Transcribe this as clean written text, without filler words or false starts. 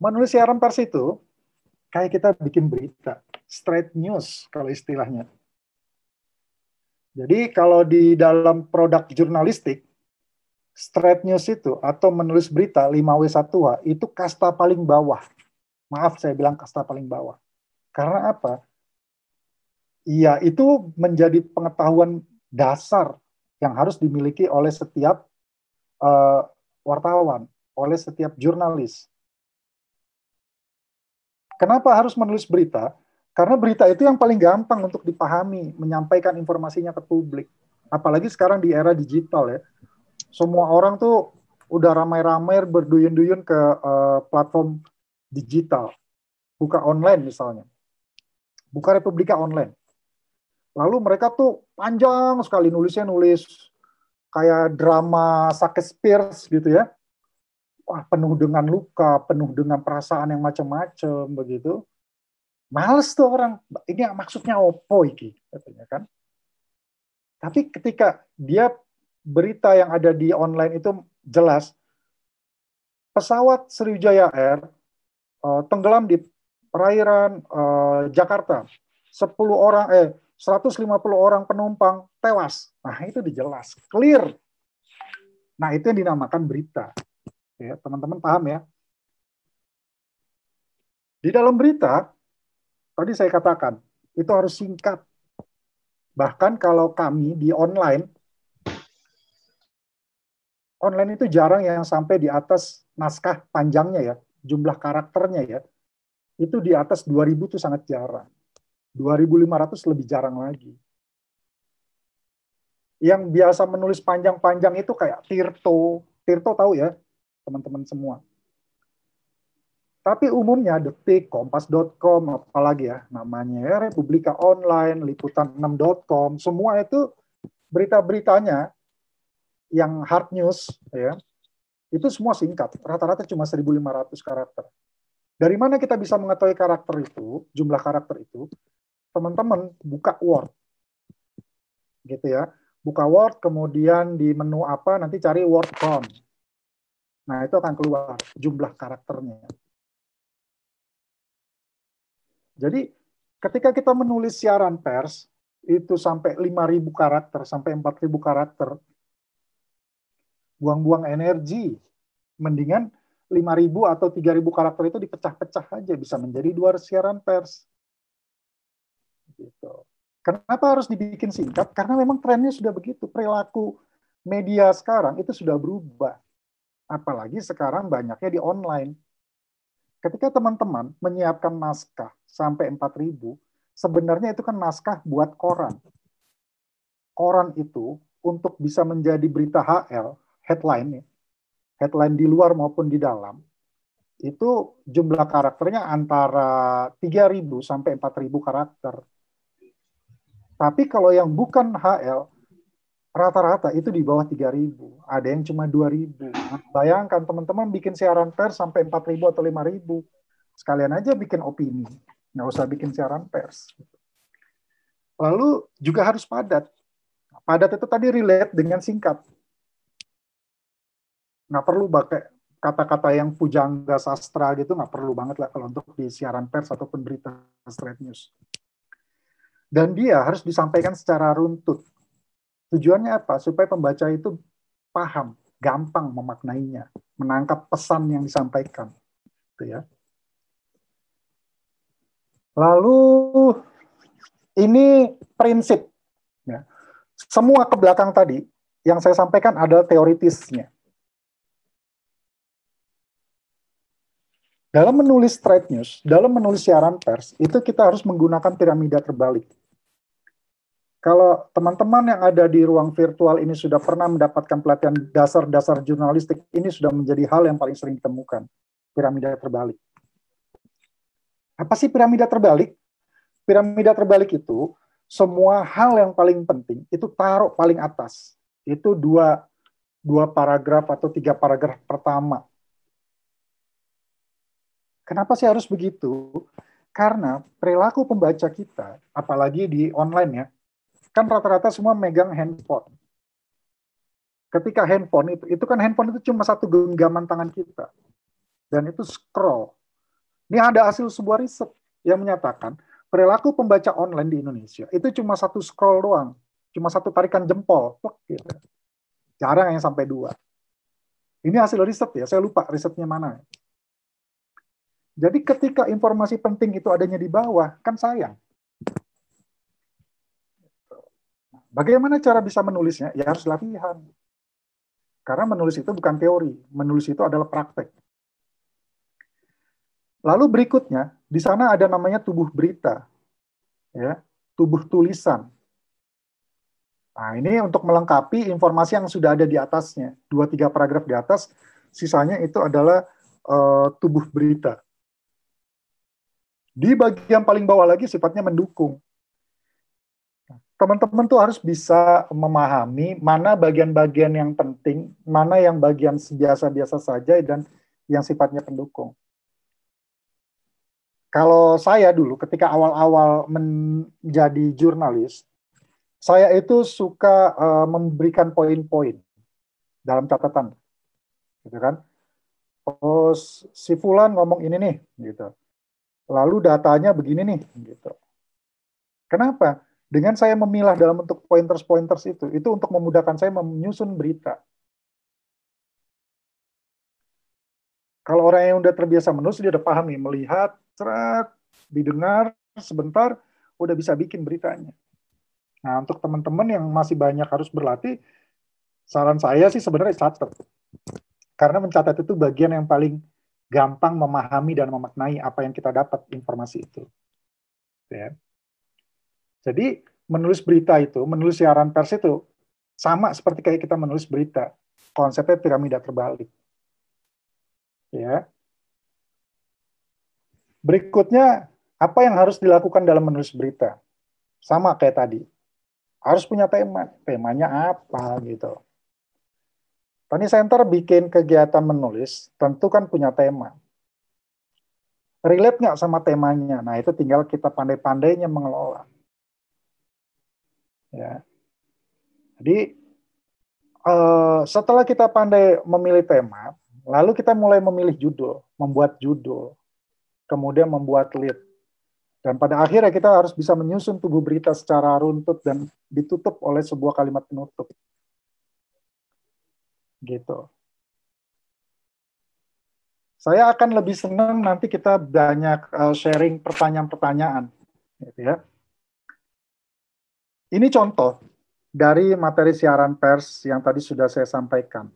Menulis siaran pers itu kayak kita bikin berita, straight news kalau istilahnya. Jadi kalau di dalam produk jurnalistik, straight news itu atau menulis berita 5W1H itu kasta paling bawah. Maaf saya bilang kasta paling bawah. Karena apa? Iya, itu menjadi pengetahuan dasar yang harus dimiliki oleh setiap wartawan, oleh setiap jurnalis. Kenapa harus menulis berita? Karena berita itu yang paling gampang untuk dipahami, menyampaikan informasinya ke publik. Apalagi sekarang di era digital ya. Semua orang tuh udah ramai-ramai berduyun-duyun ke platform digital. Buka online misalnya. Buka Republika online. Lalu mereka tuh panjang sekali nulisnya, nulis kayak drama Shakespeare gitu ya. Wah, penuh dengan luka, penuh dengan perasaan yang macam-macam begitu. Males tuh orang. Ini maksudnya opo iki katanya kan. Tapi ketika dia berita yang ada di online itu jelas, pesawat Sriwijaya Air tenggelam di perairan Jakarta. 150 orang penumpang tewas. Nah, itu dijelas, clear. Nah, itu yang dinamakan berita. Ya, teman-teman paham ya? Di dalam berita, tadi saya katakan, itu harus singkat. Bahkan kalau kami di online itu jarang yang sampai di atas naskah panjangnya ya, jumlah karakternya ya. Itu di atas 2000 itu sangat jarang. 2500 lebih jarang lagi. Yang biasa menulis panjang-panjang itu kayak Tirto. Tirto tahu ya, teman-teman semua. Tapi umumnya Detik, Kompas.com, apalagi ya namanya ya, Republika Online, Liputan6.com, semua itu berita-beritanya yang hard news ya, itu semua singkat. Rata-rata cuma 1.500 karakter. Dari mana kita bisa mengetahui karakter itu, jumlah karakter itu? Teman-teman buka Word. Gitu ya. Buka Word, kemudian di menu apa, nanti cari word count. Nah, itu akan keluar jumlah karakternya. Jadi, ketika kita menulis siaran pers, itu sampai 5.000 karakter, sampai 4.000 karakter, buang-buang energi. Mendingan 5.000 atau 3.000 karakter itu dipecah-pecah aja, bisa menjadi 2 siaran pers. Gitu. Kenapa harus dibikin singkat? Karena memang trennya sudah begitu. Perilaku media sekarang itu sudah berubah. Apalagi sekarang banyaknya di online. Ketika teman-teman menyiapkan naskah sampai 4.000, sebenarnya itu kan naskah buat koran. Koran itu untuk bisa menjadi berita HL, headline di luar maupun di dalam, itu jumlah karakternya antara 3.000 sampai 4.000 karakter. Tapi kalau yang bukan HL, rata-rata itu di bawah 3.000. Ada yang cuma 2.000. Nah, bayangkan teman-teman bikin siaran pers sampai 4.000 atau 5.000. Sekalian aja bikin opini. Nggak usah bikin siaran pers. Lalu juga harus padat. Padat itu tadi relate dengan singkat. Nggak perlu pakai kata-kata yang pujangga sastra gitu, nggak perlu banget lah kalau untuk di siaran pers ataupun berita straight news. Dan dia harus disampaikan secara runtut. Tujuannya apa? Supaya pembaca itu paham, gampang memaknainya, menangkap pesan yang disampaikan. Gitu ya. Lalu ini prinsip. Ya. Semua ke belakang tadi yang saya sampaikan ada teoritisnya. Dalam menulis straight news, dalam menulis siaran pers, itu kita harus menggunakan piramida terbalik. Kalau teman-teman yang ada di ruang virtual ini sudah pernah mendapatkan pelatihan dasar-dasar jurnalistik, ini sudah menjadi hal yang paling sering ditemukan. Piramida terbalik. Apa sih piramida terbalik? Piramida terbalik itu, semua hal yang paling penting, itu taruh paling atas. Itu dua paragraf atau 3 paragraf pertama. Kenapa sih harus begitu? Karena perilaku pembaca kita, apalagi di online ya, kan rata-rata semua megang handphone. Ketika handphone itu kan handphone itu cuma satu genggaman tangan kita. Dan itu scroll. Ini ada hasil sebuah riset yang menyatakan perilaku pembaca online di Indonesia itu cuma satu scroll doang, cuma satu tarikan jempol, gitu. Jarang yang sampai dua. Ini hasil riset ya, saya lupa risetnya mana. Jadi ketika informasi penting itu adanya di bawah, kan sayang. Bagaimana cara bisa menulisnya? Ya harus latihan. Karena menulis itu bukan teori, menulis itu adalah praktek. Lalu berikutnya, di sana ada namanya tubuh berita, ya, tubuh tulisan. Nah, ini untuk melengkapi informasi yang sudah ada di atasnya. 2-3 paragraf di atas, sisanya itu adalah tubuh berita. Di bagian paling bawah lagi sifatnya mendukung. Teman-teman tuh harus bisa memahami mana bagian-bagian yang penting, mana yang bagian biasa-biasa saja, dan yang sifatnya pendukung. Kalau saya dulu, ketika awal-awal menjadi jurnalis, saya itu suka memberikan poin-poin dalam catatan, gitu kan? Oh, si Fulan ngomong ini nih, gitu. Lalu datanya begini nih, gitu. Kenapa? Dengan saya memilah dalam bentuk pointers-pointers itu untuk memudahkan saya menyusun berita. Kalau orang yang udah terbiasa menulis, dia udah paham nih, melihat, seret, didengar, sebentar, udah bisa bikin beritanya. Nah, untuk teman-teman yang masih banyak harus berlatih, saran saya sih sebenarnya catat. Karena mencatat itu bagian yang paling gampang memahami dan memaknai apa yang kita dapat informasi itu. Ya. Jadi menulis berita itu, menulis siaran pers itu sama seperti kayak kita menulis berita. Konsepnya piramida terbalik. Ya. Berikutnya, apa yang harus dilakukan dalam menulis berita? Sama kayak tadi. Harus punya tema. Temanya apa gitu. Tani Center bikin kegiatan menulis, tentu kan punya tema. Relate nggak sama temanya? Nah, itu tinggal kita pandai-pandainya mengelola. Ya. Jadi, setelah kita pandai memilih tema, lalu kita mulai memilih judul, membuat judul, kemudian membuat lead. Dan pada akhirnya kita harus bisa menyusun tubuh berita secara runtut dan ditutup oleh sebuah kalimat penutup. Gitu. Saya akan lebih senang nanti kita banyak sharing pertanyaan-pertanyaan. Gitu ya. Ini contoh dari materi siaran pers yang tadi sudah saya sampaikan.